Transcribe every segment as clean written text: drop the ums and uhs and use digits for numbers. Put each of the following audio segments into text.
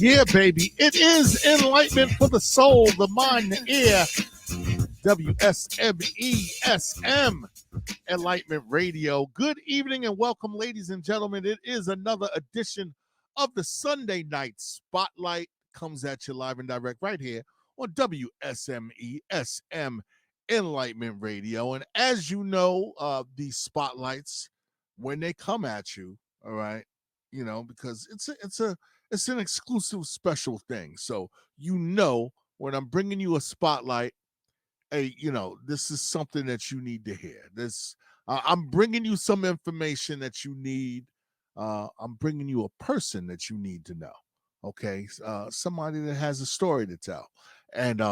Yeah, baby. It is Enlightenment for the soul, the mind, the ear. WSME SM Enlightenment Radio. Good evening and welcome, ladies and gentlemen. It is another edition of the Sunday Night Spotlight. Comes at you live and direct right here on WSME SM Enlightenment Radio. And as you know, these spotlights, when they come at you, all right, you know, because it's an exclusive special thing. So you know when I'm bringing you a spotlight, hey, you know, this is something that you need to hear. I'm bringing you some information that you need. I'm bringing you a person that you need to know. Okay, somebody that has a story to tell. And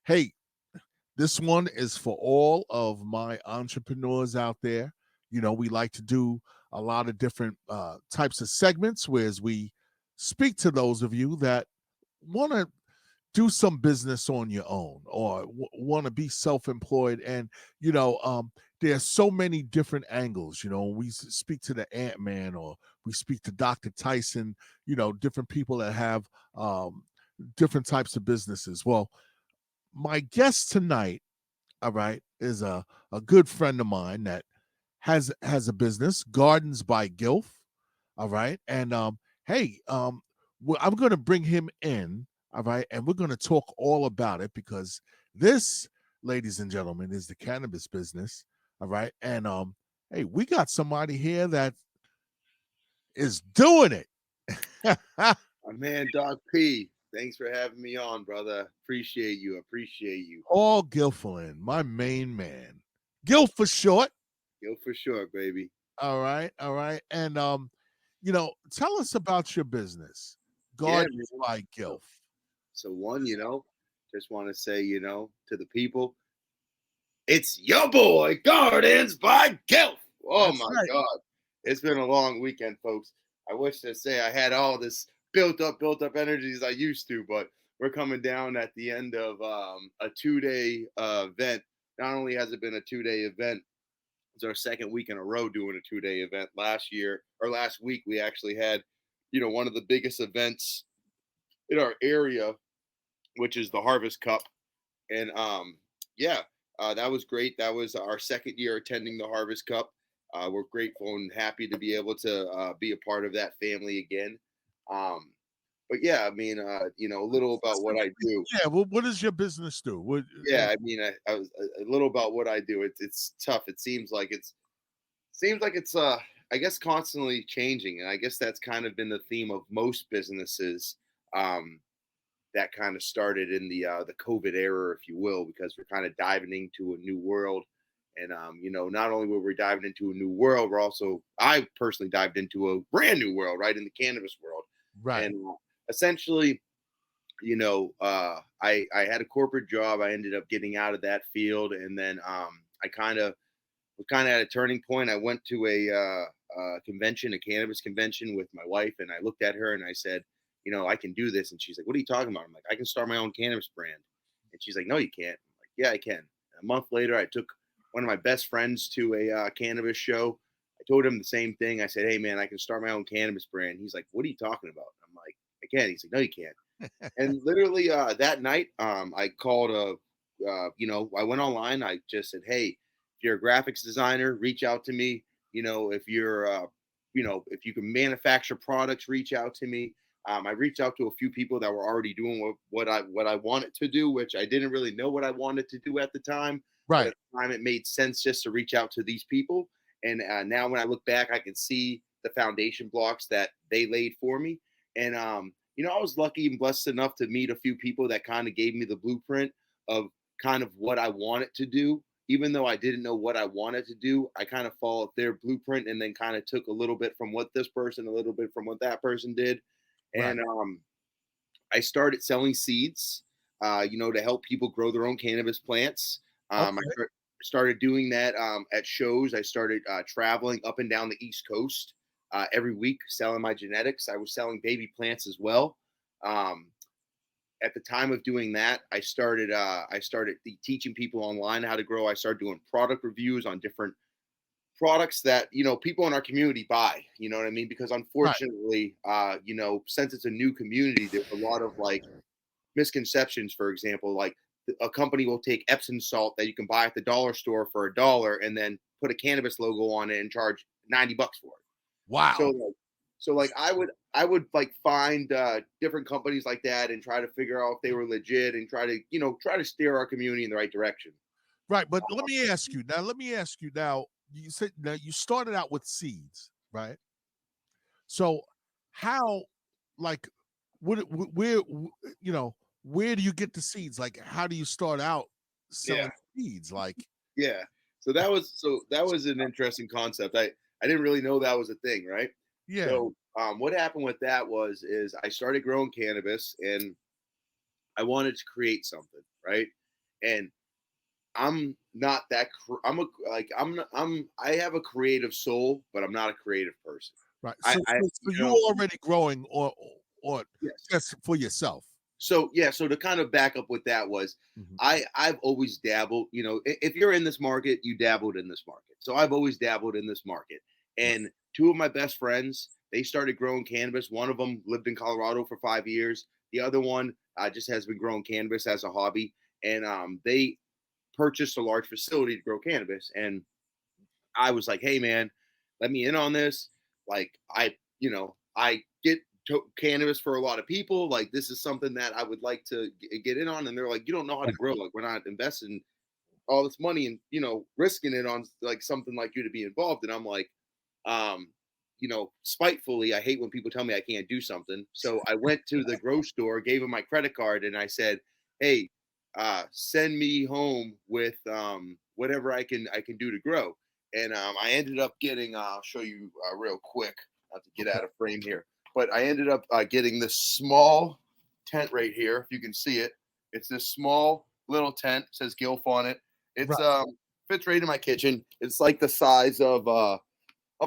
hey, this one is for all of my entrepreneurs out there. You know, we like to do a lot of different types of segments, whereas we speak to those of you that want to do some business on your own or want to be self-employed. And you know, there's so many different angles. You know, we speak to the Ant-Man or we speak to Dr. Tyson, you know, different people that have different types of businesses. Well, my guest tonight, all right, is a good friend of mine that has a business, Gardens by Gilf. All right. And hey, I'm gonna bring him in, all right, and we're gonna talk all about it because this, ladies and gentlemen, is the cannabis business. All right. And hey, we got somebody here that is doing it. My man, Doc P. Thanks for having me on, brother. Appreciate you. All Gilfilin, my main man. Gil for short. Yo, for sure, baby. All right, all right. And you know, tell us about your business, Yeah, Gardens man. by Gilf. So one, just want to say, to the people, it's your boy, Gardens by Gilf. Oh That's my right. God. It's been a long weekend, folks. I wish to say I had all this built up energy as I used to, but we're coming down at the end of a 2-day event. Not only has it been a 2-day event, it's our second week in a row doing a 2-day event. Last week, we actually had, one of the biggest events in our area, which is the Harvest Cup. And yeah, that was great. That was our second year attending the Harvest Cup. We're grateful and happy to be able to be a part of that family again. But yeah, I mean, a little about what I do. Yeah. Well, what does your business do? Yeah, I mean, I was a little about what I do. It's tough. It seems like it's I guess constantly changing, and I guess that's kind of been the theme of most businesses that kind of started in the COVID era, if you will, because we're kind of diving into a new world. And not only were we diving into a new world, I personally dived into a brand new world, right, in the cannabis world. Right. And essentially, I had a corporate job. I ended up getting out of that field, and then I was kind of at a turning point. I went to a convention, a cannabis convention with my wife, and I looked at her and I said, I can do this. And she's like, what are you talking about? I'm like, I can start my own cannabis brand. And she's like, no, you can't. I'm like, yeah, I can. A month later, I took one of my best friends to a cannabis show. I told him the same thing. I said, hey, man, I can start my own cannabis brand. He's like, what are you talking about? I'm like, I can. He's like, no, you can't. And literally that night, I called I went online. I just said, hey, if you're a graphics designer, reach out to me. If you're, if you can manufacture products, reach out to me. I reached out to a few people that were already doing what I wanted to do, which I didn't really know what I wanted to do at the time. But Right. at the time, it made sense just to reach out to these people. And now when I look back, I can see the foundation blocks that they laid for me. And I was lucky and blessed enough to meet a few people that kind of gave me the blueprint of kind of what I wanted to do. Even though I didn't know what I wanted to do, I kind of followed their blueprint and then kind of took a little bit from what this person, a little bit from what that person did. Right. And I started selling seeds, to help people grow their own cannabis plants. Okay. Started doing that at shows. I started traveling up and down the East Coast every week, selling my genetics. I was selling baby plants as well. At the time of doing that, I started teaching people online how to grow. I started doing product reviews on different products that, people in our community buy, you know what I mean? Because Right. unfortunately, since it's a new community, there's a lot of like misconceptions. For example, like a company will take Epsom salt that you can buy at the dollar store for $1 and then put a cannabis logo on it and charge $90 for it. So Wow. like, so I would like find different companies like that and try to figure out if they were legit and try to steer our community in the right direction. Right. But let me ask you now. You said now you started out with seeds, right? So how, like, where, where do you get the seeds? Like, how do you start out Yeah. selling seeds? Like, Yeah. So that was an interesting concept. I didn't really know that was a thing, right? yeah, So what happened with that is I started growing cannabis and I wanted to create something, right? And I'm not that I'm a like I'm not- I have a creative soul, but I'm not a creative person. right. I So you already growing or yes. just for yourself. So yeah, so to kind of back up with that was Mhm. I've always dabbled, if you're in this market, you dabbled in this market. So I've always dabbled in this market. Right. And two of my best friends, they started growing cannabis. One of them lived in Colorado for 5 years. The other one just has been growing cannabis as a hobby. And they purchased a large facility to grow cannabis. And I was like, hey man, let me in on this. Like I get cannabis for a lot of people. Like this is something that I would like to get in on. And they're like, you don't know how to grow. Like we're not investing all this money and risking it on like something like you to be involved. And I'm like, um, spitefully, I hate when people tell me I can't do something. So I went to the grocery store, gave him my credit card, and I said, hey, send me home with whatever I can do to grow. And I ended up getting. I'll show you real quick, not to get Okay. out of frame here, but I ended up getting this small tent right here. If you can see it, it's this small little tent. It says Gilf on it. It's Right. fits right in my kitchen. It's like the size of a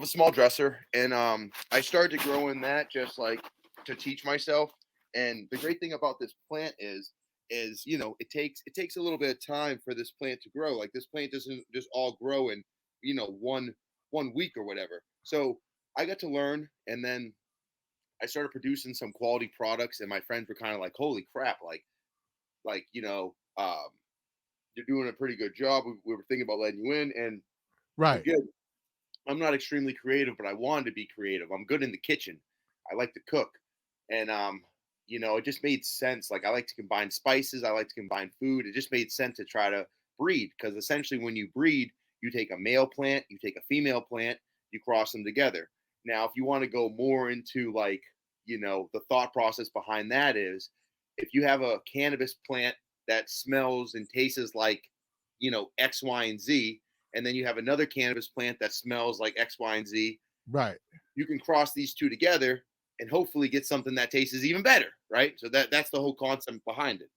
small dresser, and I started growing that just like to teach myself. And the great thing about this plant is it takes a little bit of time for this plant to grow. Like this plant doesn't just all grow in one week or whatever. So I got to learn, and then I started producing some quality products, and my friends were kind of like, "Holy crap! Like you're doing a pretty good job. We were thinking about letting you in." And Right. again, I'm not extremely creative, but I wanted to be creative. I'm good in the kitchen. I like to cook. And it just made sense. Like I like to combine spices, I like to combine food. It just made sense to try to breed because essentially when you breed, you take a male plant, you take a female plant, you cross them together. Now, if you want to go more into like, the thought process behind that is if you have a cannabis plant that smells and tastes like, X, Y, and Z, and then you have another cannabis plant that smells like X, Y, and Z. Right. You can cross these two together and hopefully get something that tastes even better, right? So that's the whole concept behind it.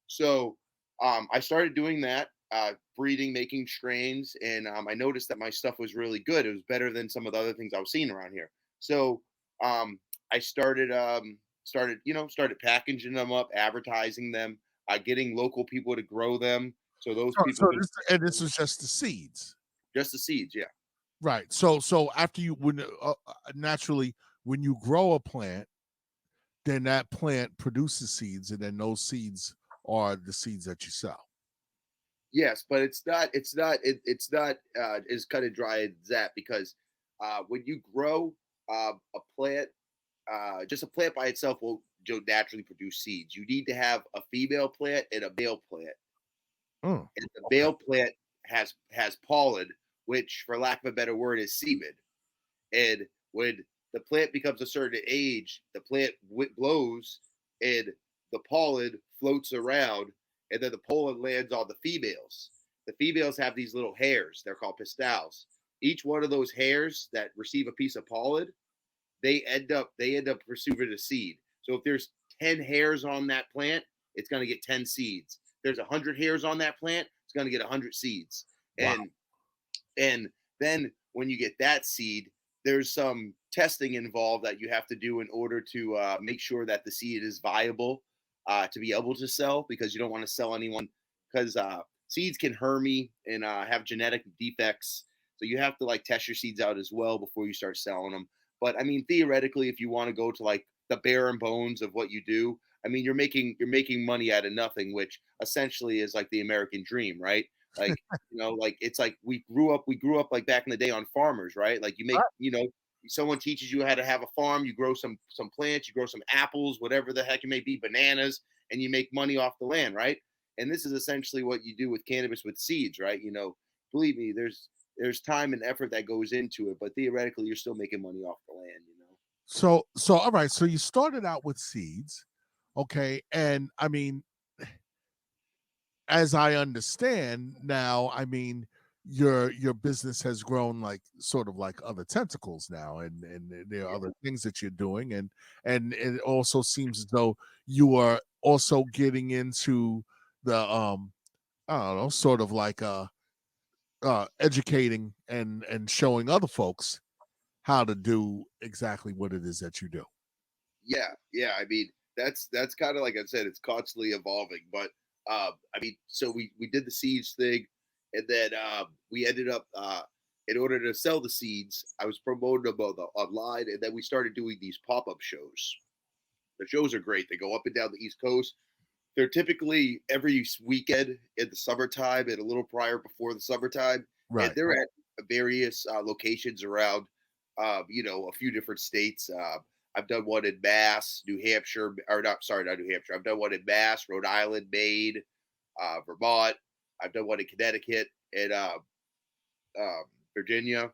So I started doing that, breeding, making strains, and I noticed that my stuff was really good. It was better than some of the other things I was seeing around here. So I started packaging them up, advertising them, getting local people to grow them. So those So, people so can this and this was just the seeds. just the seeds, yeah. Right. So after you when naturally when you grow a plant, then that plant produces seeds, and then those seeds are the seeds that you sell. Yes, but it's not as cut and dry as that because when you grow a plant, just a plant by itself will naturally produce seeds. You need to have a female plant and a male plant, Mm, and the okay. male plant has pollen, which, for lack of a better word, is semen. And when the plant becomes a certain age, the plant blows and the pollen floats around, and then the pollen lands on the females. The females have these little hairs. They're called pistils. Each one of those hairs that receive a piece of pollen, they end up receiving a seed. So if there's 10 hairs on that plant, it's going to get 10 seeds. If there's 100 hairs on that plant, it's going to get 100 seeds. Wow. And then when you get that seed, there's some testing involved that you have to do in order to make sure that the seed is viable to be able to sell, because you don't want to sell anyone because seeds can hermy and have genetic defects. So you have to like test your seeds out as well before you start selling them. But I mean, theoretically, if you want to go to like the bare and bones of what you do, I mean, you're making money out of nothing, which essentially is like the American dream, right? Like, like it's like we grew up like back in the day on farmers, right? Like someone teaches you how to have a farm, you grow some plants, you grow some apples, whatever the heck it may be, bananas, and you make money off the land, right? And this is essentially what you do with cannabis with seeds, right? Believe me, there's time and effort that goes into it, but theoretically you're still making money off the land. So all right, so you started out with seeds, okay, and I mean, as I understand now, I mean, your business has grown like sort of like other tentacles now, and there are Yeah. other things that you're doing, and it also seems as though you are also getting into the I don't know, sort of like educating and showing other folks how to do exactly what it is that you do. Yeah. I mean, that's kind of like I said, it's constantly evolving. But I mean, so we did the seeds thing, and then we ended up in order to sell the seeds, I was promoting them online, and then we started doing these pop up shows. The shows are great. They go up and down the East Coast. They're typically every weekend in the summertime and a little prior before the summertime, and Right. they're at various locations around, a few different states. I've done one in Mass, New Hampshire, or not, sorry, not New Hampshire. I've done one in Mass, Rhode Island, Maine, Vermont. I've done one in Connecticut and Virginia,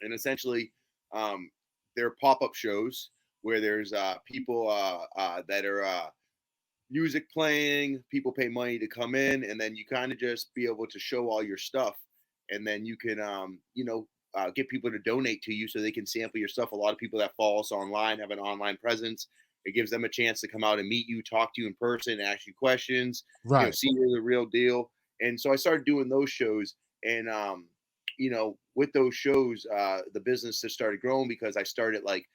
and essentially, um, they're pop up shows where there's people that are music playing, people pay money to come in, and then you kind of just be able to show all your stuff, and then you can, get people to donate to you so they can sample your stuff. A lot of people that follow us online have an online presence. It gives them a chance to come out and meet you, talk to you in person, ask you questions, Right. see you're the real deal. And so I started doing those shows, and with those shows, the business just started growing because I started like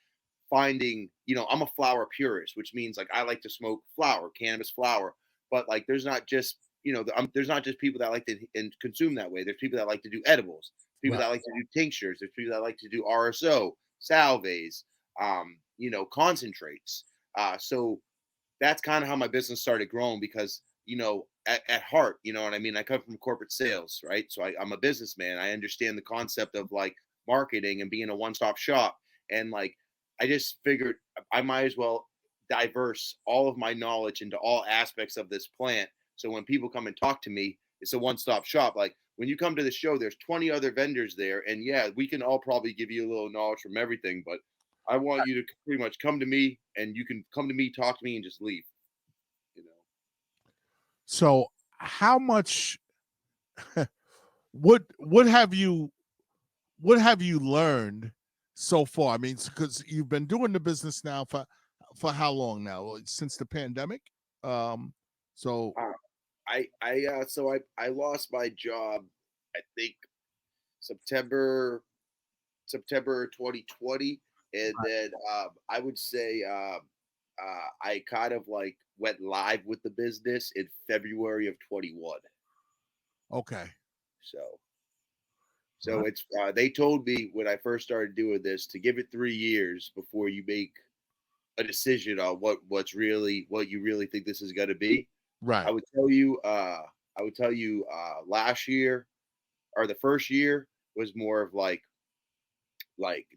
finding, I'm a flower purist, which means like I like to smoke flower, cannabis flower, but like there's not just, there's not just people that like to and consume that way. There's people that like to do edibles, people Right. that like to do tinctures, there's people that like to do RSO, salves, concentrates. So that's kind of how my business started growing because at heart, you know what I mean, I come from corporate sales, right? So I'm a businessman. I understand the concept of like marketing and being a one-stop shop, and like I just figured I might as well diverse all of my knowledge into all aspects of this plant, so when people come and talk to me, it's a one-stop shop. Like when you come to the show, there's 20 other vendors there, and yeah, we can all probably give you a little knowledge from everything, but I want you to pretty much come to me, and you can come to me, talk to me, and just leave. You know. So how much what have you learned so far? I mean, because you've been doing the business now for how long now? Since the pandemic. Um, so Uh, I lost my job. I think September September 2020, and then I would say I kind of like went live with the business in February of 21. okay, So all so it's they told me when I first started doing this to give it 3 years before you make a decision on what you really think this is going to be. I right, would tell you, last year or the first year was more of like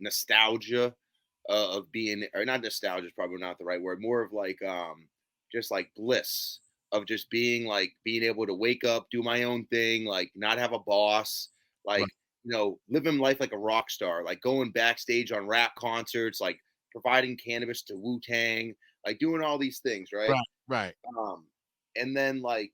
nostalgia of being, or not nostalgia is probably not the right word, more of like just like bliss of just being able to wake up, do my own thing, like not have a boss, right, like living life like a rock star, like going backstage on rap concerts, like providing cannabis to Wu-Tang, like doing all these things, right? right, right, Um, and then like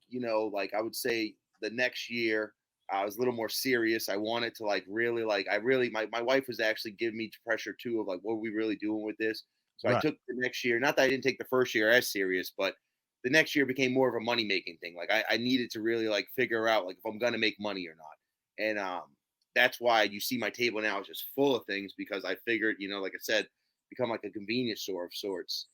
I would say the next year I was a little more serious. I wanted to like really like I really my wife was actually giving me pressure too of like what are we really doing with this. So I right, took the next year. Not that I didn't take the first year as serious, but the next year became more of a money making thing. Like I needed to really like figure out like if I'm gonna make money or not. And that's why you see my table now is just full of things because I figured, like I said, become like a convenience store of sorts.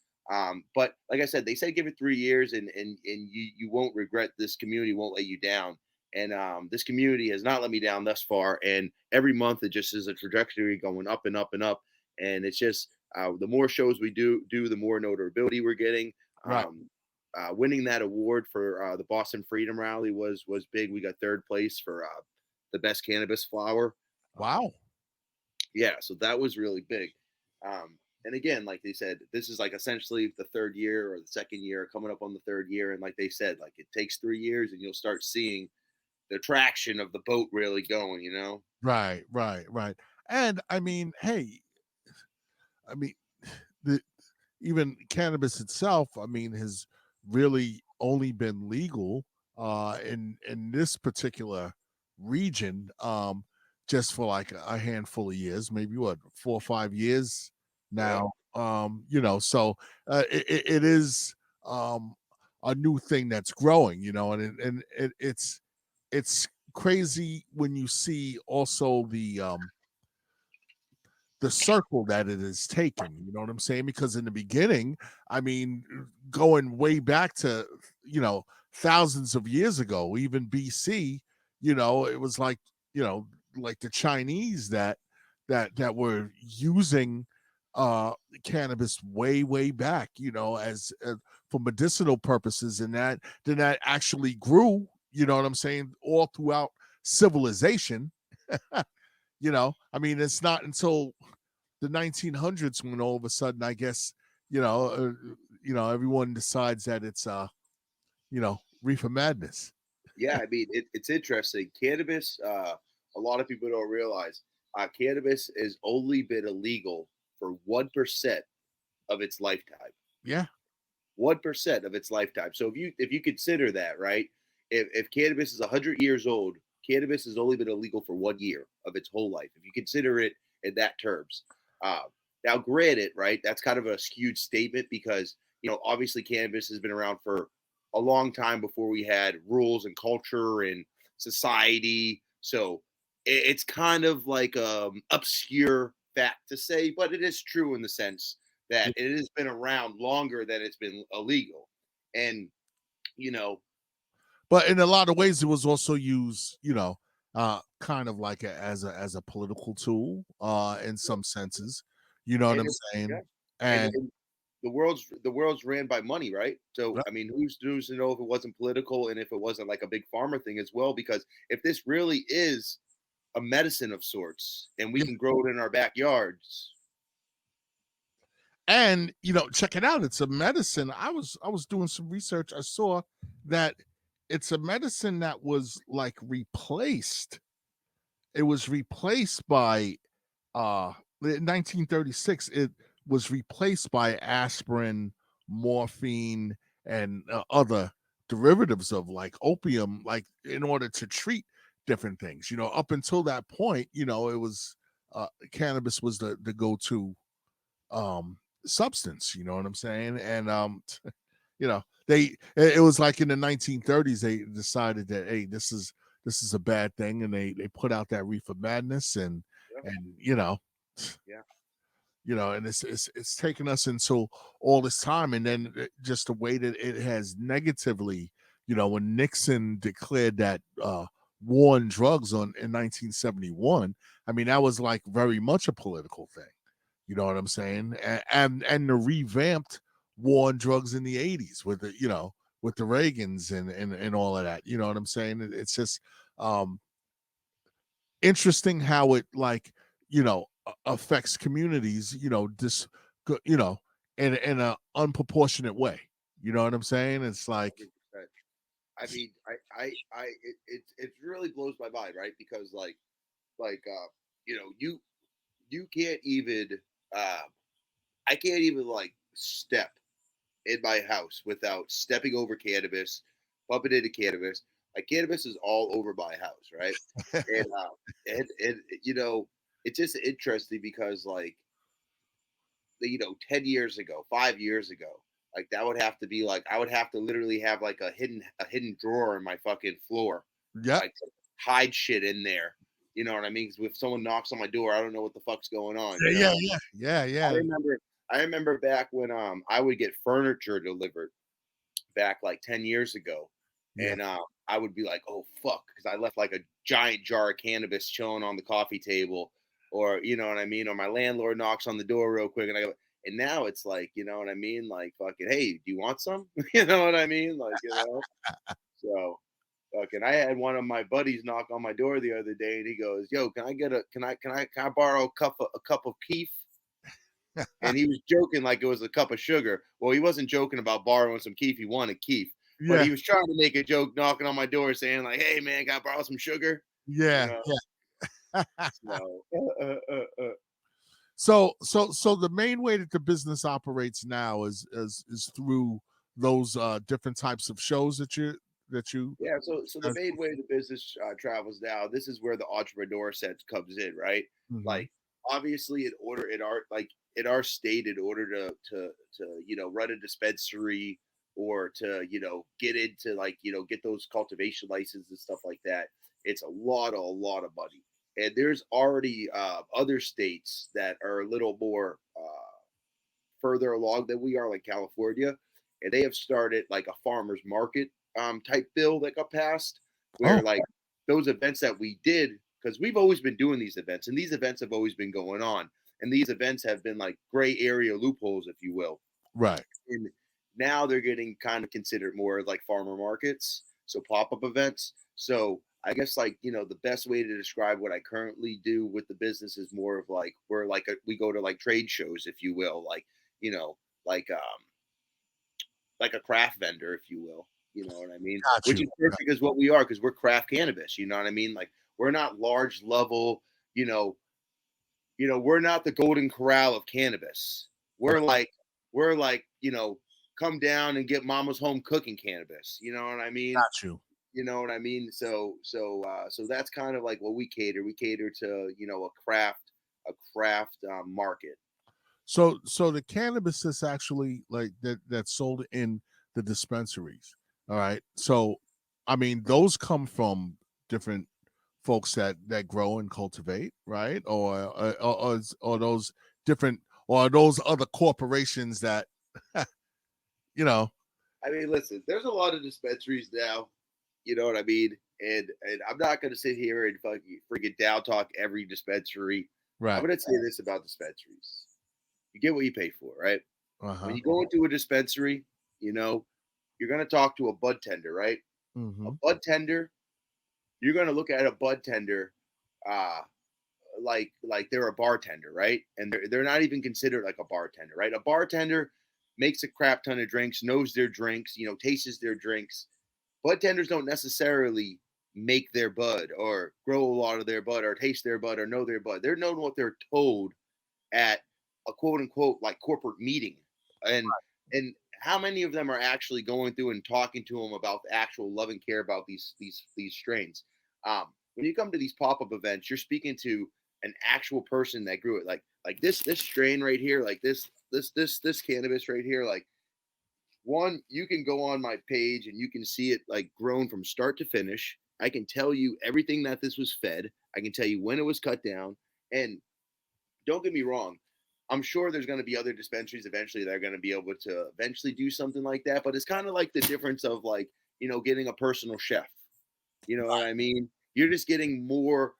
But like I said, they say give it 3 years and you won't regret. This community won't let you down. And this community has not let me down thus far. And every month it just is a trajectory going up and up and up. And it's just the more shows we do, the more notability we're getting. Right. Winning that award for the Boston Freedom Rally was big. We got third place for the best cannabis flower. Um, Wow. yeah, so that was really big. And again, like they said, this is like essentially the third year or the second year, coming up on the third year. And like they said, like it takes 3 years, and you'll start seeing the traction of the boat really going. You know? Right. Right. Right. And I mean, hey, I mean, the even cannabis itself, I mean, has really only been legal in this particular region just for like a handful of years, maybe what 4 or 5 years Yeah. now. So it is a new thing that's growing, and it's crazy when you see also the circle that it is taking. You know what I'm saying? Because in the beginning, I mean, going way back to, thousands of years ago, even BC, it was like, like the Chinese that were using cannabis way back, as for medicinal purposes, and that actually grew, you know what I'm saying, all throughout civilization. I mean, it's not until the 1900s when all of a sudden, I guess, everyone decides that it's reefer madness. Yeah, I mean, it's interesting. Cannabis, a lot of people don't realize, cannabis has only been illegal for 1% of its lifetime. Yeah. 1% of its lifetime. So if you consider that, right? If cannabis is 100 years old, cannabis has only been illegal for 1 year of its whole life. If you consider it in that terms. Uh, Now, granted, right? That's kind of a skewed statement because obviously cannabis has been around for a long time before we had rules and culture and society. So it's kind of like obscure fact to say, but it is true in the sense that it has been around longer than it's been illegal. And, you know, But in a lot of ways, it was also used, kind of like as a political tool, in some senses. You know what and I'm it, yeah, saying? and, And and the world's ran by money, right? So I mean, who's to know if it wasn't political and if it wasn't like a big farmer thing as well? Because if this really is a medicine of sorts and we yeah, can grow it in our backyards, and check it out. It's a medicine. I was doing some research. I saw that it's a medicine that was like replaced. It was replaced by in 1936. It was replaced by aspirin, morphine, and other derivatives of like opium, like in order to treat different things. Up until that point, it was cannabis was the go-to substance. You know what I'm saying? And they it was like in the 1930s they decided that, hey, this is a bad thing, and they put out that reefer madness, and yeah, and yeah, and it's taken us into all this time, and then just the way that it has negatively, when Nixon declared that war on drugs in 1971. I mean, that was like very much a political thing. You know what I'm saying? And the revamped war on drugs in the 80s with the Reagans and all of that. You know what I'm saying? It's just um interesting how it, like, affects communities, in a unproportionate way. You know what I'm saying? It's like 100%. I mean, it really blows my mind, right? Because you can't even uh, I can't even like step in my house without stepping over cannabis, bumping into cannabis. Like cannabis is all over my house, right? And it's just interesting because 10 years ago, 5 years ago, like that would have to be like I would have to literally have like a hidden drawer in my fucking floor, yep. like hide shit in there. You know what I mean? 'Cause if someone knocks on my door, I don't know what the fuck's going on. You Yeah, know? yeah, yeah, I yeah, remember I remember back when I would get furniture delivered back like 10 years ago. yeah, And I would be like, oh fuck, because I left like a giant jar of cannabis chilling on the coffee table, or you know what I mean, or my landlord knocks on the door real quick, and I go. And now it's like, you know what I mean, like fucking, hey, do you want some? You know what I mean, like you know. So fucking, I had one of my buddies knock on my door the other day, and he goes, "Yo, can I get a can I borrow a cup of keef?" And he was joking like it was a cup of sugar. Well, he wasn't joking about borrowing some keef. He wanted keef, but Yeah, he was trying to make a joke, knocking on my door, saying like, "Hey, man, can I borrow some sugar?" You yeah, know. yeah. So, So the main way that the business operates now is through those different types of shows that you yeah, so the main way the business travels now, this is where the entrepreneur sense comes in, right? Mhm. Like, obviously, in our state, in order to run a dispensary or to get into like get those cultivation licenses and stuff like that, it's a lot of money. And there's already other states that are a little more further along than we are, like California, and they have started like a farmers market type bill that got passed, Oh, where like those events that we did, because we've always been doing these events, and these events have always been going on, and these events have been like gray area loopholes, if you will. right. And now they're getting kind of considered more like farmer markets, so pop-up events. So I guess like the best way to describe what I currently do with the business is more of like we're like we go to like trade shows, if you will, like you know like like a craft vendor, if you will. You know what I mean? Got Which you. is perfect as what we are, because we're craft cannabis. You know what I mean? Like we're not large level. You know, we're not the Golden Corral of cannabis. Right. We're like come down and get mama's home cooking cannabis. You know what I mean? Got you. You know what I mean? So that's kind of like what we cater. We cater to a craft market. So the cannabis that's actually like that's sold in the dispensaries. All right. So I mean those come from different folks that grow and cultivate, right? Or those different or are those other corporations that you know, I mean, listen, there's a lot of dispensaries now. You know what I mean? And I'm not gonna sit here and fucking freaking down talk every dispensary. I'm right. gonna say this about dispensaries: you get what you pay for, right? When Uh-huh. you go into a dispensary, you know you're gonna talk to a bud tender, right? A Mm-hmm. bud tender, you're gonna look at a bud tender, uh, like they're a bartender, right? And they're not even considered like a bartender, right? A bartender makes a crap ton of drinks, knows their drinks, tastes their drinks. Bud tenders don't necessarily make their bud or grow a lot of their bud or taste their bud or know their bud. They're known what they're told at a quote unquote like corporate meeting. And how many of them are actually going through and talking to them about the actual love and care about these strains? When you come to these pop-up events, you're speaking to an actual person that grew it. Like this strain right here, like this cannabis right here, like one, you can go on my page and you can see it like grown from start to finish. I can tell you everything that this was fed. I can tell you when it was cut down. And don't get me wrong, I'm sure there's going to be other dispensaries eventually that are going to be able to eventually do something like that. But it's kind of like the difference of like, getting a personal chef. You know what I mean? You're just getting more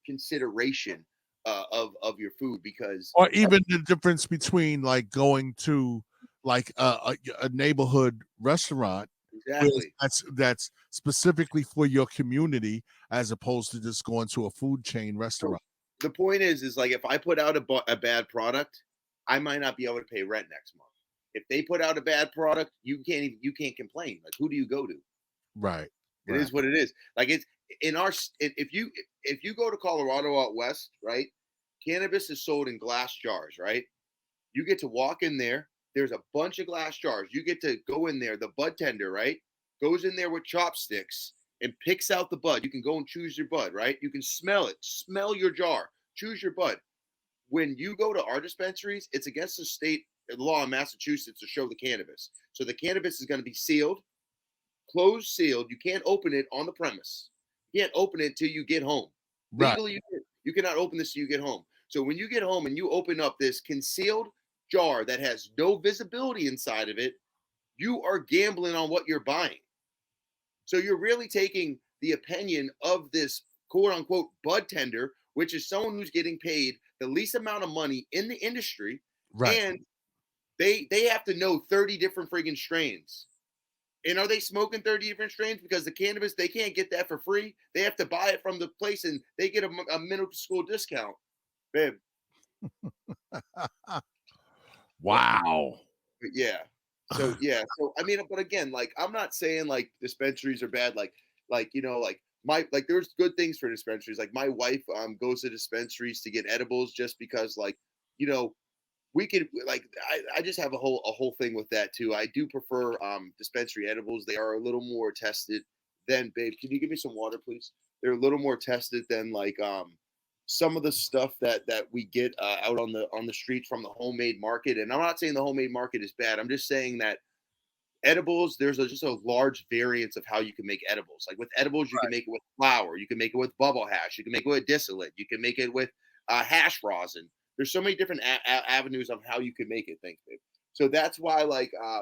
consideration of your food because Or even the difference between like going to like a neighborhood restaurant where exactly. that's specifically for your community as opposed to just going to a food chain So restaurant. the point is like if I put out a bad product, I might not be able to pay rent next month. If they put out a bad product, you can't complain. Like who do you go to? Right. It Right. is what it is. Like it's in our if you go to Colorado out west, right? Cannabis is sold in glass jars, right? You get to walk in there. There's a bunch of glass jars. You get to go in there. The bud tender, right, goes in there with chopsticks and picks out the bud. You can go and choose your bud, right? You can smell it. Smell your jar. Choose your bud. When you go to our dispensaries, it's against the state law in Massachusetts to show the cannabis. So the cannabis is going to be sealed, closed, sealed. You can't open it on the premise. You can't open it until you get home. Right. Legally, you cannot open this till you get home. So when you get home and you open up this concealed jar that has no visibility inside of it, you are gambling on what you're buying. So you're really taking the opinion of this quote unquote bud tender, which is someone who's getting paid the least amount of money in the industry, Right. and they have to know 30 different friggin' strains. And are they smoking 30 different strains? Because the cannabis, they can't get that for free. They have to buy it from the place and they get a middle school discount. Babe. But, Wow. but yeah. So yeah. So I mean, but again, like I'm not saying like dispensaries are bad. Like like my like there's good things for dispensaries. Like my wife goes to dispensaries to get edibles just because like you know we could like I just have a whole thing with that too. I do prefer dispensary edibles. They are a little more tested than babe. Can you give me some water, please? They're a little more tested than like some of the stuff that we get out on the streets from the homemade market. And I'm not saying the homemade market is bad. I'm just saying that edibles, just a large variance of how you can make edibles. Like with edibles, you can make it with flour, you can make it with bubble hash, you can make it with distillate, you can make it with hash rosin. There's so many different avenues of how you can make it. Thanks, babe. So that's why, like, I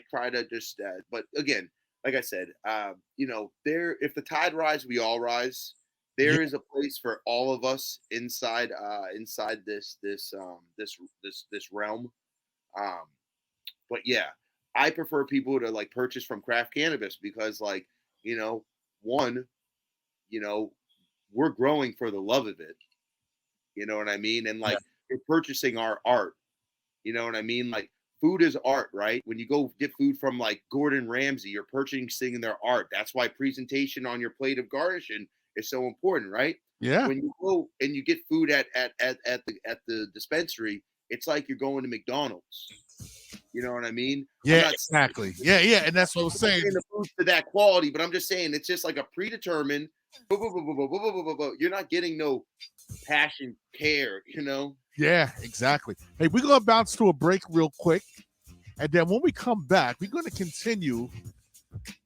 try to just. But again, like I said, there. If the tide rise, we all rise. Yeah. There is a place for all of us inside this realm. Um, but yeah, I prefer people to like purchase from craft cannabis because like, you know, one, you know, we're growing for the love of it. You know what I mean? And Yeah. like you're purchasing our art. You know what I mean? Like food is art, right? When you go get food from like Gordon Ramsay, you're purchasing their art. That's why presentation on your plate of garnishing is so important, right? Yeah. When you go and you get food at the dispensary, it's like you're going to McDonald's. You know what I mean? I'm Yeah, not exactly. Yeah, yeah. And that's what I was saying. saying the food to that quality, but I'm just saying it's just like a predetermined. You're not getting no passion, care. Yeah, exactly. Hey, we're gonna bounce to a break real quick. And then when we come back, we're gonna continue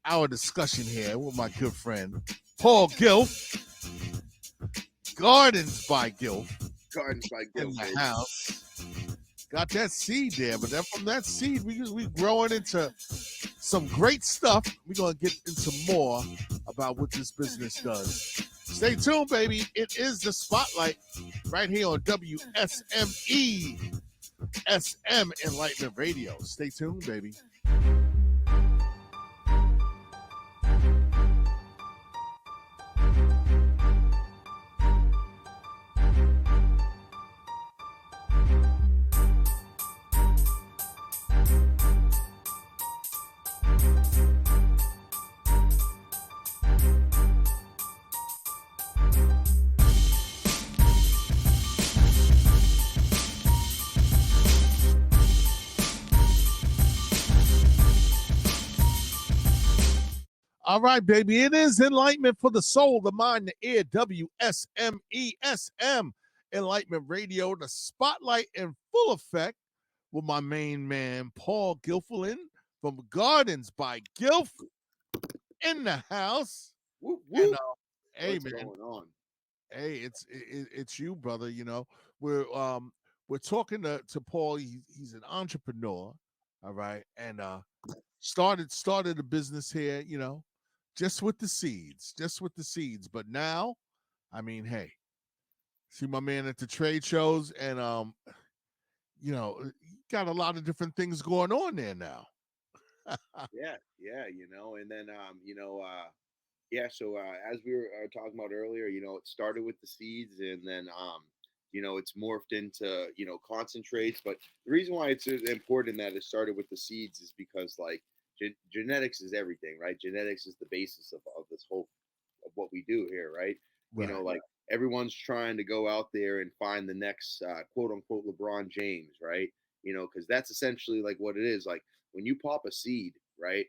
our discussion here with my good friend Paul Gilf, Gardens by Gilf Gardens by in Gilf, the baby. house. Got that seed there, but then from that seed, we growing into some great stuff. We're gonna get into more about what this business does. Stay tuned, baby. It is the spotlight right here on WSME SM Enlightenment Radio. Stay tuned, baby. All right, baby. It is enlightenment for the soul, the mind, the ear. WSMESM Enlightenment Radio, the spotlight in full effect with my main man, Paul Gilfilin from Gardens by Gilf in the house. Whoop And whoop. hey, What's man, going on? hey, it's you, brother. We're talking to Paul. He's an entrepreneur, all right, and started a business here, just with the seeds. But now, I mean, hey, see my man at the trade shows, and got a lot of different things going on there now. Yeah, yeah, and then yeah. So as we were talking about earlier, it started with the seeds, and then it's morphed into concentrates. But the reason why it's important that it started with the seeds is because like genetics is everything, right? Genetics is the basis of this whole of what we do here, right? Right. Like everyone's trying to go out there and find the next quote unquote LeBron James, right? Because that's essentially like what it is. Like when you pop a seed, right?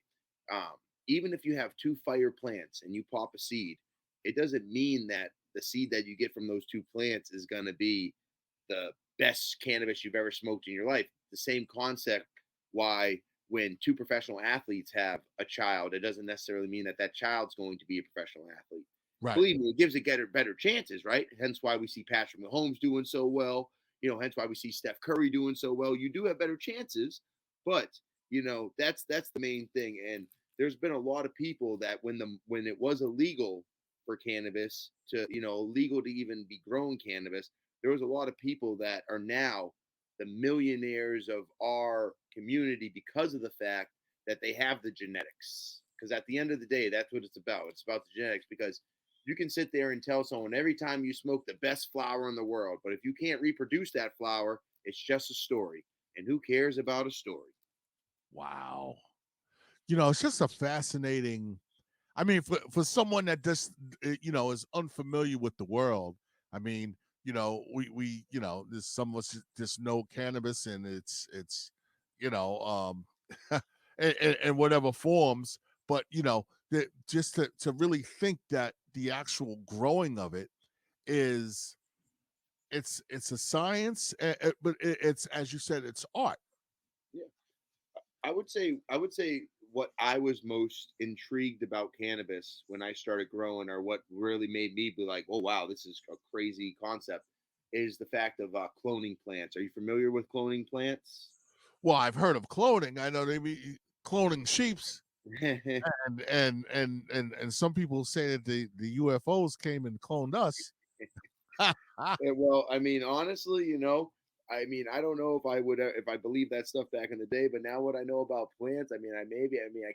Um, Even if you have two fire plants and you pop a seed, it doesn't mean that the seed that you get from those two plants is going to be the best cannabis you've ever smoked in your life. The same concept why when two professional athletes have a child, it doesn't necessarily mean that that child's going to be a professional athlete. Right. Believe me, it gives it better chances, right? Hence why we see Patrick Mahomes doing so well. Hence why we see Steph Curry doing so well. You do have better chances, but that's the main thing. And there's been a lot of people that when it was illegal for cannabis to, legal to even be grown cannabis, there was a lot of people that are now the millionaires of our community because of the fact that they have the genetics. Because at the end of the day, that's what it's about. It's about the genetics. Because you can sit there and tell someone every time you smoke the best flower in the world, but if you can't reproduce that flower, it's just a story. And who cares about a story? Wow. It's just a fascinating. I mean, for someone that just is unfamiliar with the world. I mean, there's some of us just know cannabis, and it's you know in whatever forms. But just to really think that the actual growing of it is it's a science, but it's, as you said, it's art. Yeah. I would say what I was most intrigued about cannabis when I started growing, or what really made me be like, "Oh wow, this is a crazy concept," is the fact of cloning plants. Are you familiar with cloning plants? Well, I've heard of cloning. I know they be cloning sheeps, and some people say that the UFOs came and cloned us. Yeah, well, I mean, honestly, I mean, I don't know if I would if I believe that stuff back in the day, but now what I know about plants, I mean, I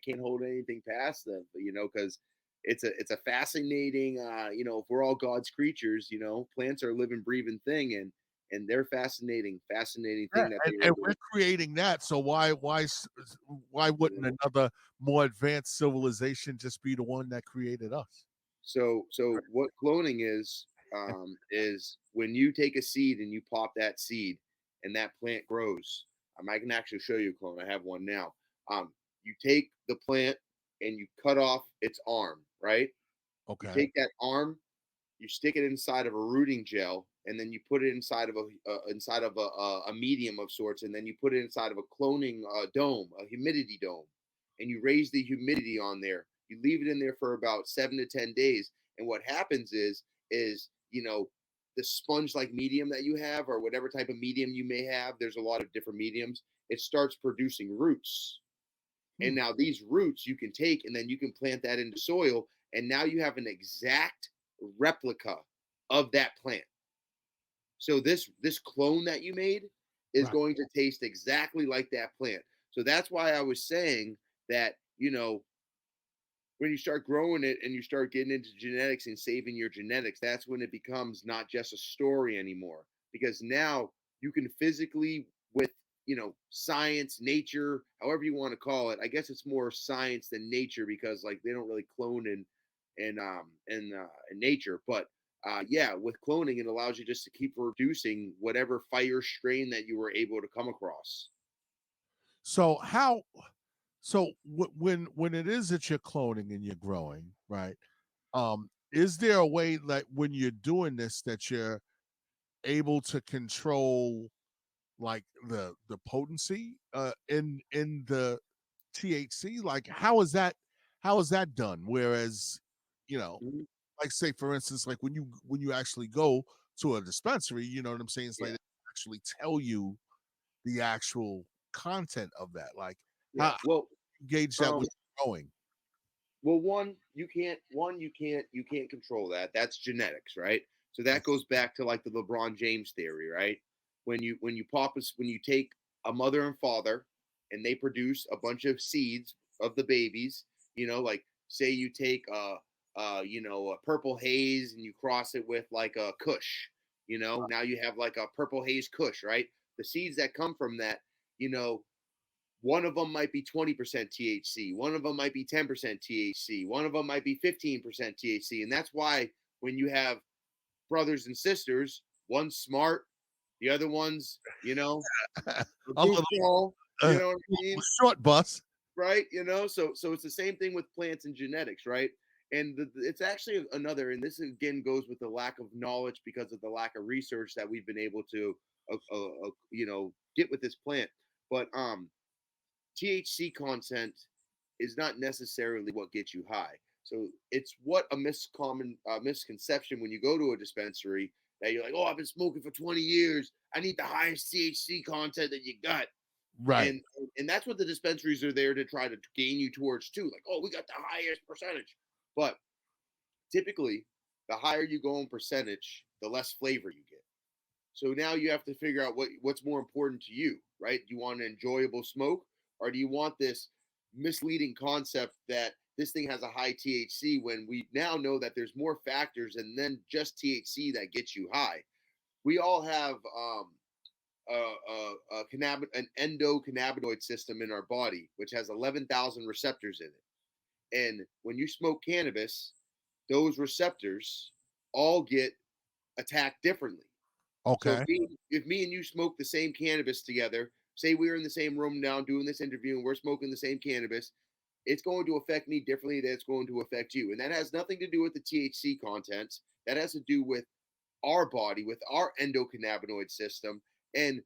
can't hold anything past them, but, because it's a fascinating, if we're all God's creatures, plants are a living, breathing thing, and they're fascinating Yeah, thing that they and were able we're creating that. So why wouldn't to. another more advanced civilization just be the one that created us? So what cloning is when you take a seed and you pop that seed and that plant grows. I can actually show you a clone. I have one now. You take the plant and you cut off its arm, right? You Okay. take that arm, you stick it inside of a rooting gel, and then you put it inside of a medium of sorts, and then you put it inside of a cloning dome, a humidity dome, and you raise the humidity on there. You leave it in there for about 7 to 10 days, and what happens is the sponge like medium that you have, or whatever type of medium you may have. There's a lot of different mediums. It starts producing roots, and Hmm. now these roots you can take and then you can plant that into soil. And now you have an exact replica of that plant. So this clone that you made is Right. going to taste exactly like that plant. So that's why I was saying that, when you start growing it and you start getting into genetics and saving your genetics, that's when it becomes not just a story anymore. Because now you can physically, with science, nature, however you want to call it. I guess it's more science than nature, because like they don't really clone in nature. But yeah, with cloning, it allows you just to keep reducing whatever fire strain that you were able to come across. So when it is that you're cloning and you're growing, right? Is there a way that when you're doing this that you're able to control like the potency in the THC? Like how is that done? Whereas, you know, Mhm. like say for instance, like when you actually go to a dispensary, you know what I'm saying? It's like Yeah, they actually tell you the actual content of that. Like yeah. how Well, you gauge that um, when you're growing. Well, you can't control that. That's genetics, right? So that goes back to like the LeBron James theory, right? When you take a mother and father and they produce a bunch of seeds of the babies, like say you take a purple haze and you cross it with like a Kush, now you have like a purple haze Kush, right? The seeds that come from that, you know, one of them might be 20% THC, one of them might be 10% THC, one of them might be 15% THC. And that's why when you have brothers and sisters, one's smart, the other one's, a A little goofball, you know what I mean? short bus. Right? So it's the same thing with plants and genetics, right? And it's actually another, and this again goes with the lack of knowledge because of the lack of research that we've been able to, get with this plant. But THC content is not necessarily what gets you high. So it's what a misconception when you go to a dispensary that you're like, oh, I've been smoking for 20 years. I need the highest THC content that you got. Right. And that's what the dispensaries are there to try to gain you towards too. Like, oh, we got the highest percentage. But typically, the higher you go in percentage, the less flavor you get. So now you have to figure out what's more important to you, right? Do you want an enjoyable smoke, or do you want this misleading concept that this thing has a high THC when we now know that there's more factors and then just THC that gets you high? We all have an endocannabinoid system in our body, which has 11,000 receptors in it. And when you smoke cannabis, those receptors all get attacked differently. So Okay. if me and you smoke the same cannabis together, say we're in the same room now doing this interview and we're smoking the same cannabis, it's going to affect me differently than it's going to affect you. And that has nothing to do with the THC content. That has to do with our body, with our endocannabinoid system. And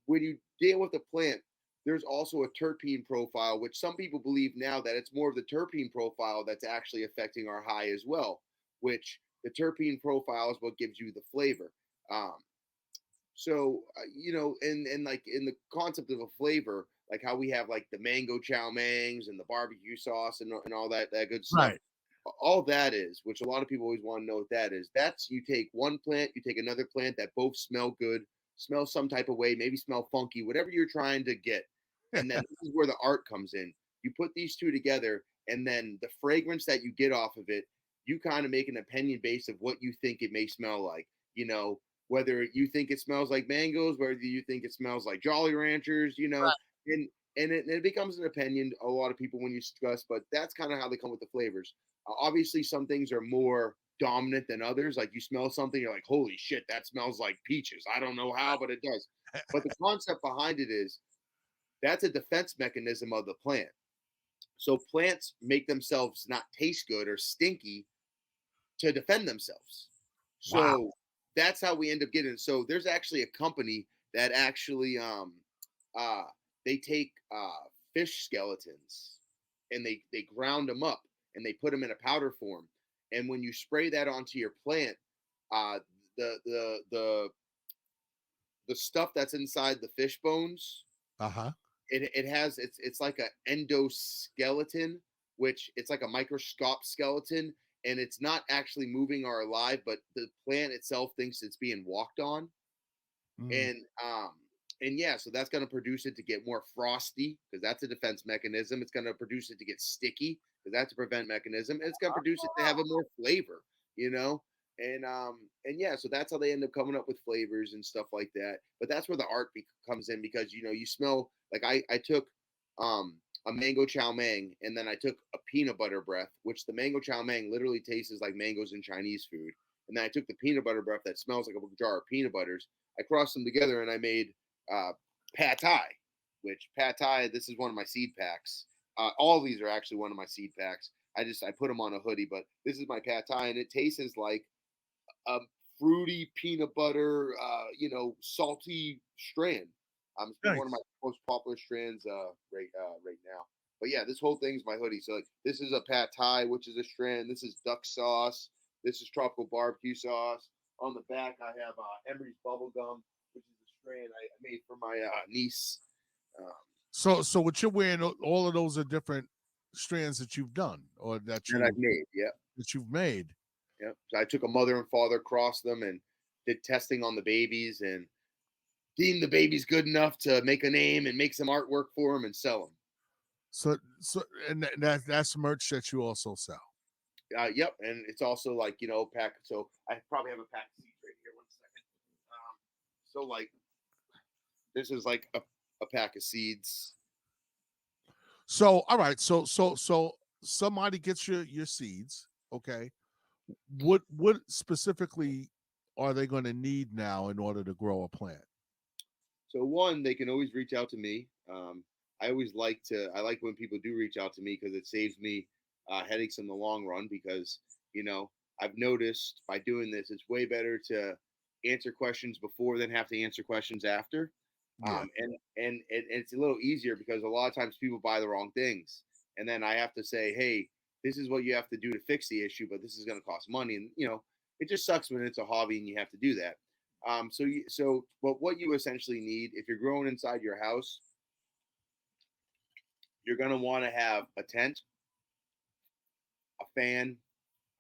when you deal with a plant, there's also a terpene profile, which some people believe now that it's more of the terpene profile that's actually affecting our high as well, which the terpene profile is what gives you the flavor. Um, and like in the concept of a flavor, like how we have like the mango chow mangs and the barbecue sauce and all that good stuff. Right. All that is, which a lot of people always want to know what that is. That's you take one plant, you take another plant that both smell good, smell some type of way, maybe smell funky, whatever you're trying to get. And then this is where the art comes in. You put these two together, and then the fragrance that you get off of it, you kind of make an opinion based of what you think it may smell like. You know, whether you think it smells like mangoes, whether you think it smells like Jolly Ranchers, and it becomes an opinion. A lot of people when you discuss, but that's kind of how they come with the flavors. Obviously, some things are more dominant than others. Like you smell something, you're like, holy shit, that smells like peaches. I don't know how, but it does. But the concept behind it is that's a defense mechanism of the plant. So plants make themselves not taste good or stinky to defend themselves. Wow. So that's how we end up getting it. So there's actually a company that actually uh they take fish skeletons and they ground them up and they put them in a powder form. And when you spray that onto your plant, uh the the the the stuff that's inside the fish bones, Uh-huh. it has it's like an endoskeleton, which it's like a microscope skeleton, and it's not actually moving or alive, but the plant itself thinks it's being walked on. Mm. And yeah, so that's going to produce it to get more frosty because that's a defense mechanism. It's going to produce it to get sticky because that's a prevent mechanism, and it's going to produce it to have a more flavor, you know. And yeah, so that's how they end up coming up with flavors and stuff like that. But that's where the art comes in because you smell like I took um a mango chow mein and then I took a peanut butter breath, which the mango chow mein literally tastes like mangoes in Chinese food. And then I took the peanut butter breath that smells like a jar of peanut butters. I crossed them together and I made uh, pad thai, which pad thai. This is one of my seed packs. All of these are actually one of my seed packs. I put them on a hoodie, but this is my pad thai, and it tastes like a fruity peanut butter, salty strand. It's been one of Nice. my most popular strands right now. But yeah, this whole thing's my hoodie. So like, this is a pad thai, which is a strand. This is duck sauce. This is tropical barbecue sauce. On the back, I have Emery's bubble gum, which is a strand I made for my niece. Um, So what you're wearing, all of those are different strands that you've done or that I've made. Yep. that you've made. Yep. So I took a mother and father, crossed them, and did testing on the babies, and deemed the babies good enough to make a name and make some artwork for them and sell them. So and that's merch that you also sell. Yep, and it's also like pack. So I probably have a pack of seeds right here. One second. So like this is like a pack of seeds. So all right, so somebody gets your seeds, okay? What specifically are they going to need now in order to grow a plant? So one, they can always reach out to me. I like when people do reach out to me because it saves me headaches in the long run. Because you know I've noticed by doing this, it's way better to answer questions before than have to answer questions after. Yeah. And it's a little easier because a lot of times people buy the wrong things, and then I have to say, hey, this is what you have to do to fix the issue, but this is going to cost money, and it just sucks when it's a hobby and you have to do that. But what you essentially need if you're growing inside your house, you're gonna want to have a tent, a fan,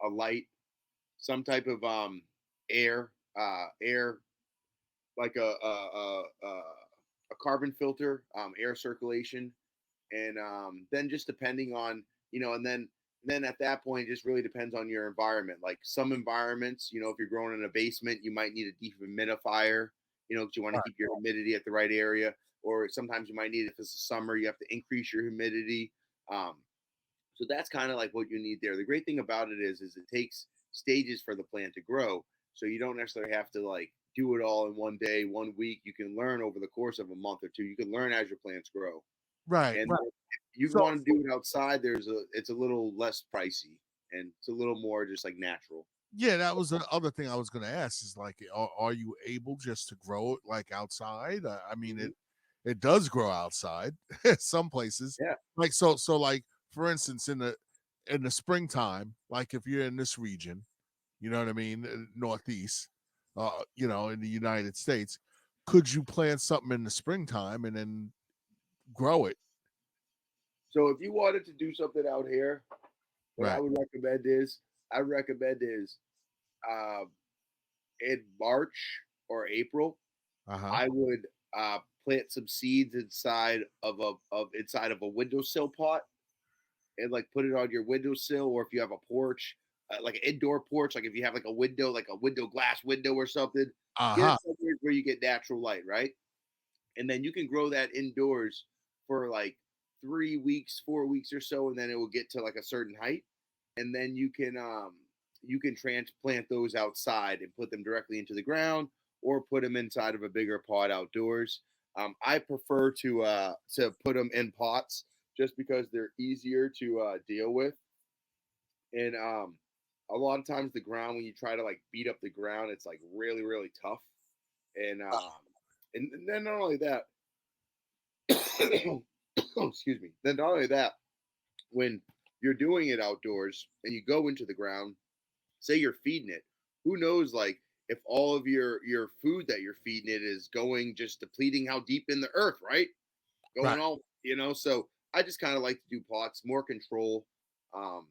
a light, some type of air like a carbon filter, air circulation, and then just depending on and then at that point it just really depends on your environment. Like some environments, if you're growing in a basement, you might need a dehumidifier, because you want to Right. keep your humidity at the right area. Or sometimes you might need, if it's summer, you have to increase your humidity. Um, so that's kind of like what you need there. The great thing about it is it takes stages for the plant to grow. So you don't necessarily have to like do it all in one day, 1 week. You can learn over the course of a month or two. You can learn as your plants grow. Right. And Right. if you So, want to do it outside, it's a little less pricey and it's a little more just like natural. yeah, that was the other thing I was going to ask is like, are you able just to grow it like outside? I mean, Mhm. it does grow outside some places. Yeah. Like so like for instance in the springtime, like if you're in this region, you know what I mean, northeast, in the United States, could you plant something in the springtime and then grow it? So if you wanted to do something out here, what I Right. would recommend is I recommend is uh, in March or April, Uh-huh. I would plant some seeds inside of a windowsill pot and like put it on your windowsill, or if you have a porch, like an indoor porch, like if you have like a window, like a window glass window or something, get Uh-huh. it somewhere where you get natural light, right? And then you can grow that indoors for like 3 weeks, 4 weeks or so, and then it will get to like a certain height, and then you can transplant those outside and put them directly into the ground, or put them inside of a bigger pot outdoors. I prefer to put them in pots just because they're easier to deal with, and a lot of times the ground, when you try to like beat up the ground, it's like really really tough, and then not only that, excuse me. Then not only that, when you're doing it outdoors and you go into the ground, say you're feeding it, who knows like if all of your food that you're feeding it is going just depleting how deep in the earth, right? Right. Going all. So I just kind of like to do pots, more control. Um,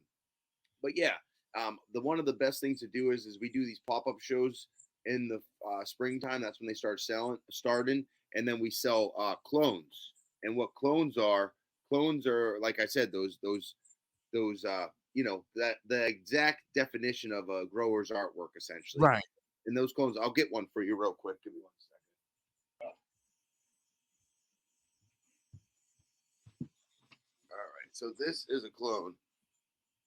but yeah, the one of the best things to do is we do these pop up shows in the springtime. That's when they starting, and then we sell clones. And what clones are, like I said, those that the exact definition of a grower's artwork essentially. Right. And those clones, I'll get one for you real quick. Give me 1 second. All right, so this is a clone.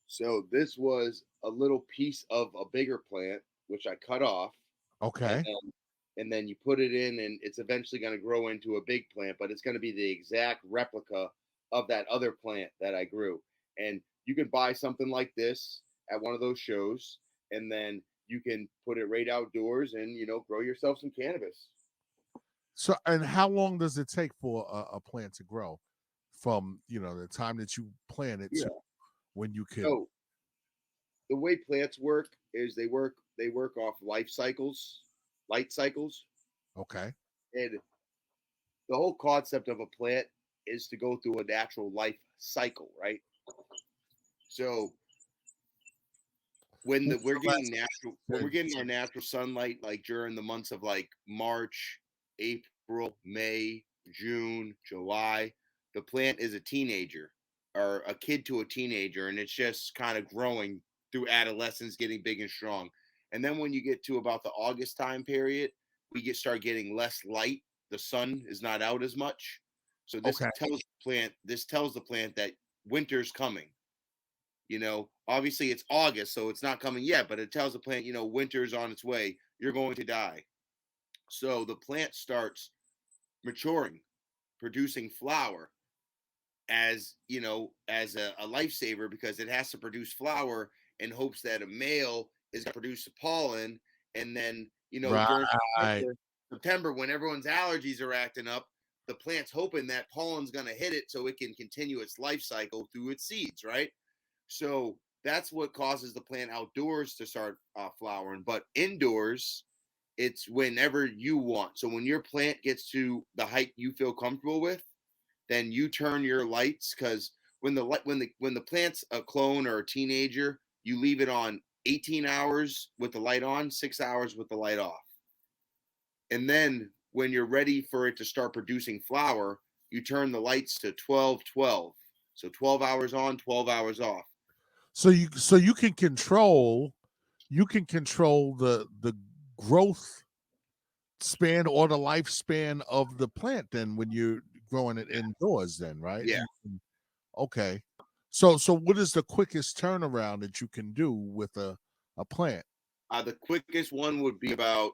So this was a little piece of a bigger plant, which I cut off, and Okay. then you put it in, and it's eventually going to grow into a big plant, but it's going to be the exact replica of that other plant that I grew. And you can buy something like this at one of those shows, and then you can put it right outdoors and grow yourself some cannabis. So, and how long does it take for a plant to grow from, the time that you plant it to Yeah. when you can? So the way plants work is they work off life cycles, light cycles, Okay. and the whole concept of a plant is to go through a natural life cycle, right? So when When the was we're the getting last natural when time we're you getting our natural sunlight, like during the months of like March, April, May, June, July, the plant is a teenager or a kid to a teenager, and it's just kind of growing through adolescence, getting big and strong. And then when you get to about the August time period, start getting less light. The sun is not out as much. So okay. this tells the plant that winter's coming. Obviously it's August, so it's not coming yet, but it tells the plant, winter's on its way. You're going to die. So the plant starts maturing, producing flower as a lifesaver, because it has to produce flower in hopes that a male is going to produce pollen. And then, during Right. September, when everyone's allergies are acting up, the plant's hoping that pollen's going to hit it so it can continue its life cycle through its seeds, right? So that's what causes the plant outdoors to start flowering. But indoors, It's whenever you want. So when your plant gets to the height you feel comfortable with, then you turn your lights, because when the plant's a clone or a teenager, you leave it on 18 hours with the light on, 6 hours with the light off. And then when you're ready for it to start producing flower, you turn the lights to 12-12. So 12 hours on, 12 hours off. So you can control the growth span or the lifespan of the plant then when you're growing it indoors then, right? Yeah. Okay. So what is the quickest turnaround that you can do with a plant? The quickest one would be about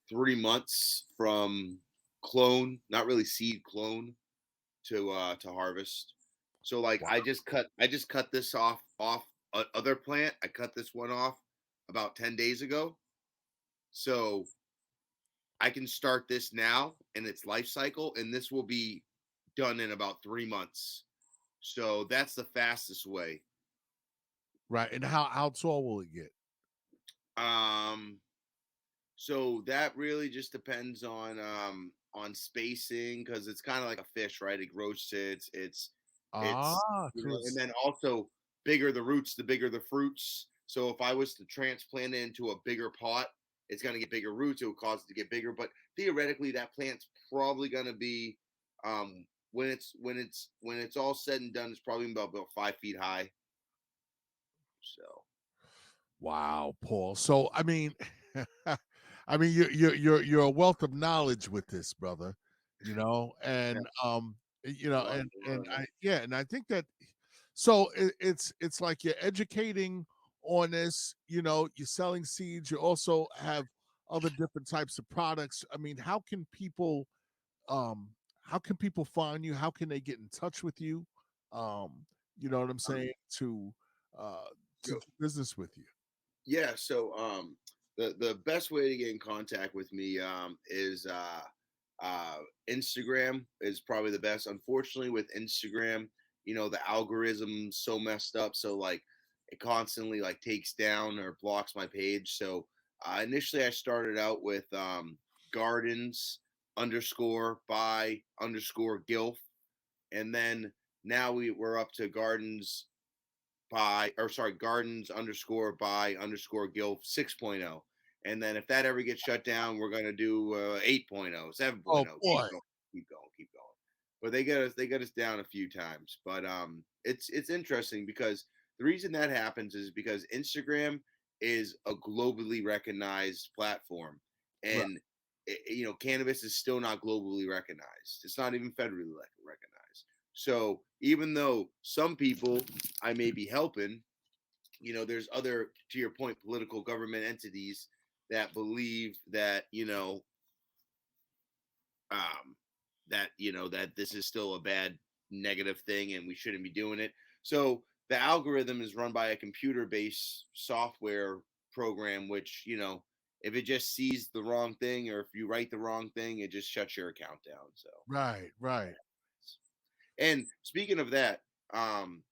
3 months from clone, not really seed, clone, to harvest. So like Wow. I just cut this off other plant. I cut this one off about 10 days ago. So I can start this now in its life cycle, and this will be done in about 3 months. So that's the fastest way. Right. And how tall will it get? Um, so that really just depends on spacing, because it's kind of like a fish, right? It grows to it's Ah, you so know, and it's then also bigger the roots, the bigger the fruits. So if I was to transplant it into a bigger pot, it's going to get bigger roots. It will cause it to get bigger, but theoretically, that plant's probably going to be when it's all said and done, it's probably about 5 feet high. So wow, Paul. So I mean, I mean, you're a wealth of knowledge with this, brother. You know, yeah, and a lot to and learn. I yeah, and I think that so it's like you're educating on this. You know, you're selling seeds. You also have other different types of products. I mean, um how can people find you? How can they get in touch with you? Um, you know what I'm Um, saying uh to so do business with you. Yeah, so the best way to get in contact with me is uh Instagram is probably the best. Unfortunately, with Instagram, the algorithm's so messed up, so like it constantly like takes down or blocks my page. So initially I started out with gardens underscore by underscore Gilf, and then now we're up to gardens underscore by underscore Gilf 6.0. And then if that ever gets shut down, we're gonna do 8.0, 7.0, Oh keep boy. going, keep going, keep going. But they got us down a few times. But it's interesting, because the reason that happens is because Instagram is a globally recognized platform, Right. and cannabis is still not globally recognized. It's not even federally recognized. So even though some people I may be helping, there's other, to your point, political government entities that believe um, that this is still a bad negative thing and we shouldn't be doing it. So the algorithm is run by a computer-based software program, which if it just sees the wrong thing, or if you write the wrong thing, it just shuts your account down. So, Right, right. and speaking of that, um,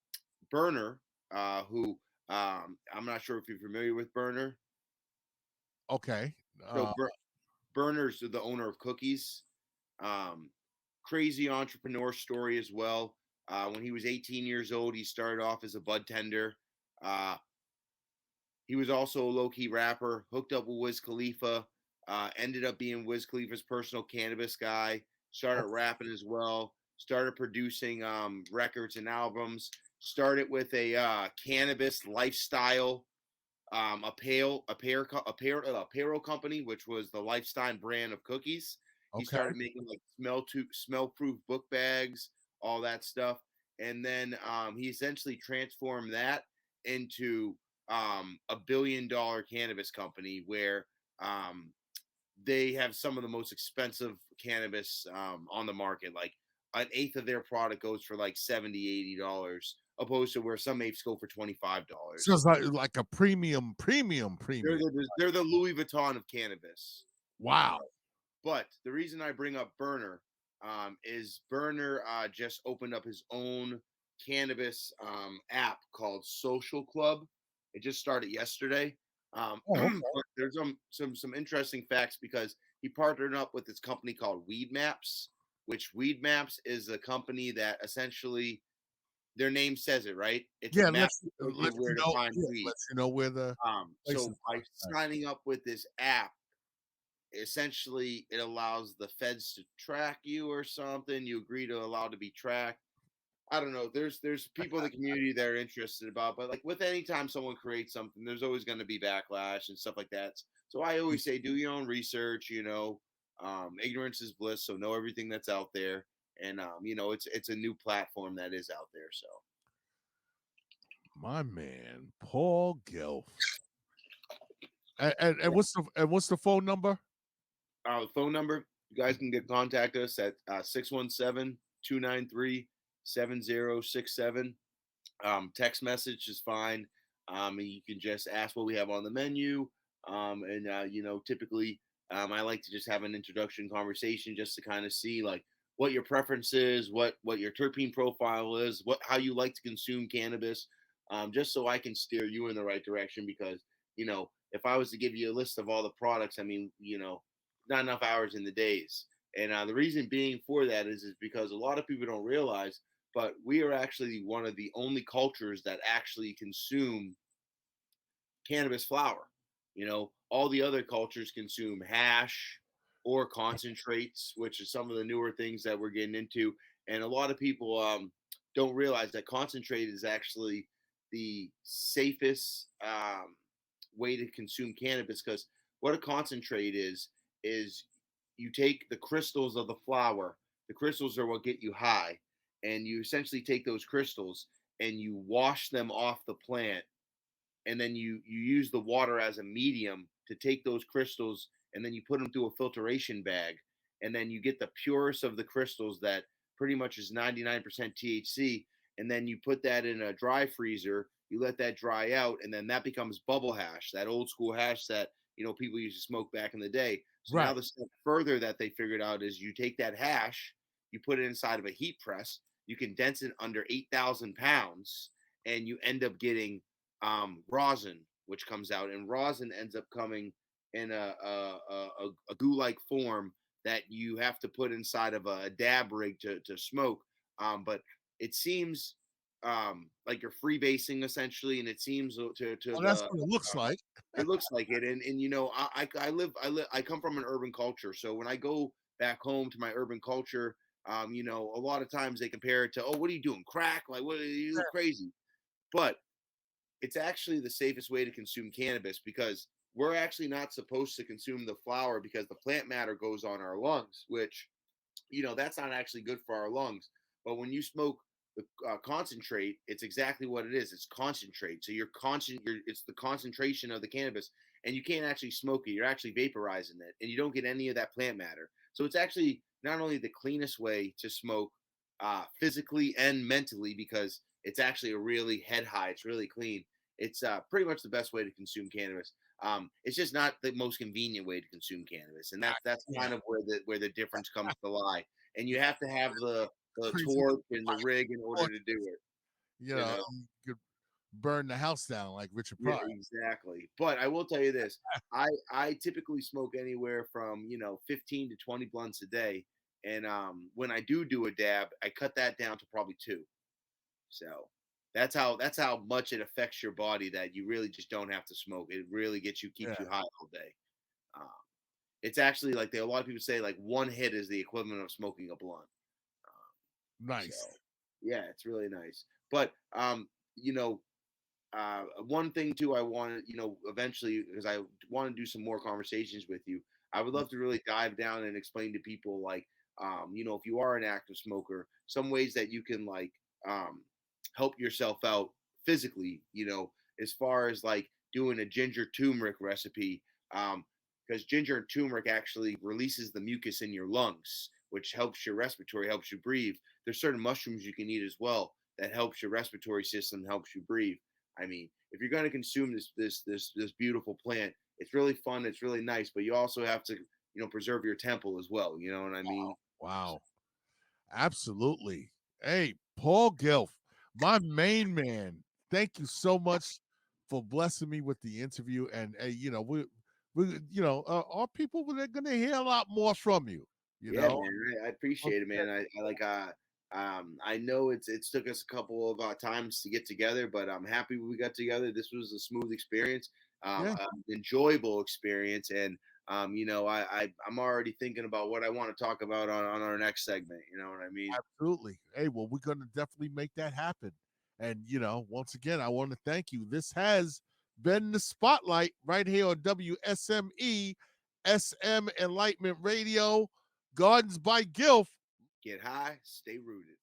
Burner, who I'm not sure if you're familiar with Burner. Okay. So Burner's the owner of Cookies. Um, Crazy entrepreneur story as well. When he was 18 years old, he started off as a bud tender. Uh, he was also a low key rapper, hooked up with Wiz Khalifa, ended up being Wiz Khalifa's personal cannabis guy, started rapping as well, started producing records and albums, started with a cannabis lifestyle apparel company, which was the Lifestyle brand of cookies. He Okay. started making like smell proof book bags, all that stuff, and then he essentially transformed that into $1 billion cannabis company, where um, they have some of the most expensive cannabis on the market. Like an eighth of their product goes for like $70-$80, opposed to where some apes go for So $25. it's like a premium. They're the Louis Vuitton of cannabis. Wow. But the reason I bring up Burner is Burner just opened up his own cannabis app called Social Club. It just started yesterday. Oh, okay. But there's some interesting facts because he partnered up with this company called Weed Maps, which Weed Maps is a company that essentially their name says it, right? It's a Yeah, map to show you lets you where to know. find Yeah, weed. lets you know where the So places by are. Nice. signing up with this app, essentially it allows the feds to track you or something. You agree to allow to be tracked. I don't know. There's people in the community that are interested about, but like with any time someone creates something, there's always going to be backlash and stuff like that. So I always say, do your own research. Ignorance is bliss, so know everything that's out there. And it's a new platform that is out there. So My man, Paul Gilf. And what's the phone number? phone number, you guys can contact us at 617-293-7067. Text message is fine. And you can just ask what we have on the menu. Typically, I like to just have an introduction conversation just to kind of see like what your preference is, what your terpene profile is, how you like to consume cannabis, just so I can steer you in the right direction. Because if I was to give you a list of all the products, I mean, not enough hours in the days. And the reason being for that is because a lot of people don't realize, but we are actually one of the only cultures that actually consume cannabis flower. All the other cultures consume hash or concentrates, which is some of the newer things that we're getting into. And a lot of people don't realize that concentrate is actually the safest way to consume cannabis, because what a concentrate is you take the crystals of the flower. The crystals are what get you high, and you essentially take those crystals and you wash them off the plant, and then you use the water as a medium to take those crystals, and then you put them through a filtration bag, and then you get the purest of the crystals that pretty much is 99% THC, and then you put that in a dry freezer. You let that dry out, and then that becomes bubble hash, that old school hash that people used to smoke back in the day. So now Right. the step further that they figured out is you take that hash, you put it inside of a heat press, you condense it under 8,000 pounds, and you end up getting rosin, which comes out, and rosin ends up coming in a goo-like form that you have to put inside of a dab rig to smoke. But it seems like you're freebasing essentially, and it seems to Oh, that's the what it looks like. it looks like it, and I come from an urban culture, so when I go back home to my urban culture, a lot of times they compare it to, oh, what are you doing, crack? Like, what, you look crazy. But it's actually the safest way to consume cannabis, because we're actually not supposed to consume the flower because the plant matter goes on our lungs, which that's not actually good for our lungs. But when you smoke the concentrate, it's exactly what it is. It's concentrate. So it's the concentration of the cannabis, and you can't actually smoke it. You're actually vaporizing it, and you don't get any of that plant matter. So it's actually not only the cleanest way to smoke, physically and mentally, because it's actually a really head high. It's really clean. It's pretty much the best way to consume cannabis. It's just not the most convenient way to consume cannabis, and that's Yeah. kind of where the difference comes to lie. And you have to have the Crazy. torch and the rig in order to do it. You know, You could burn the house down like Richard yeah, Pryor. exactly. But I will tell you this: I typically smoke anywhere from 15 to 20 blunts a day, and when I do a dab, I cut that down to probably two. So that's how much it affects your body, that you really just don't have to smoke. It really keeps Yeah. you high all day. Um, it's actually like a lot of people say, like one hit is the equivalent of smoking a blunt. Um, so Nice. yeah, it's really nice. But one thing too, I want to, eventually, because I want to do some more conversations with you. I would love to really dive down and explain to people, like, if you are an active smoker, some ways that you can like um, help yourself out physically. As far as like doing a ginger turmeric recipe, because ginger and turmeric actually releases the mucus in your lungs, which helps your respiratory, helps you breathe. There's certain mushrooms you can eat as well that helps your respiratory system, helps you breathe. I mean, if you're going to consume this beautiful plant, it's really fun, it's really nice, but you also have to, preserve your temple as well. You know what I mean? Wow. Absolutely. Hey, Paul Gilf, my main man, thank you so much for blessing me with the interview. And you know, our people they're going to hear a lot more from you. You Yeah, know, man, I appreciate it, man. I like I know it's took us a couple of times to get together, but I'm happy we got together. This was a smooth experience, yeah, enjoyable experience, and I'm already thinking about what I want to talk about on our next segment. You know what I mean? absolutely. Hey, well, we're going to definitely make that happen. And once again, I want to thank you. This has been the spotlight right here on WSME SM Enlightenment Radio, Gardens by Gilf. Get high, stay rooted.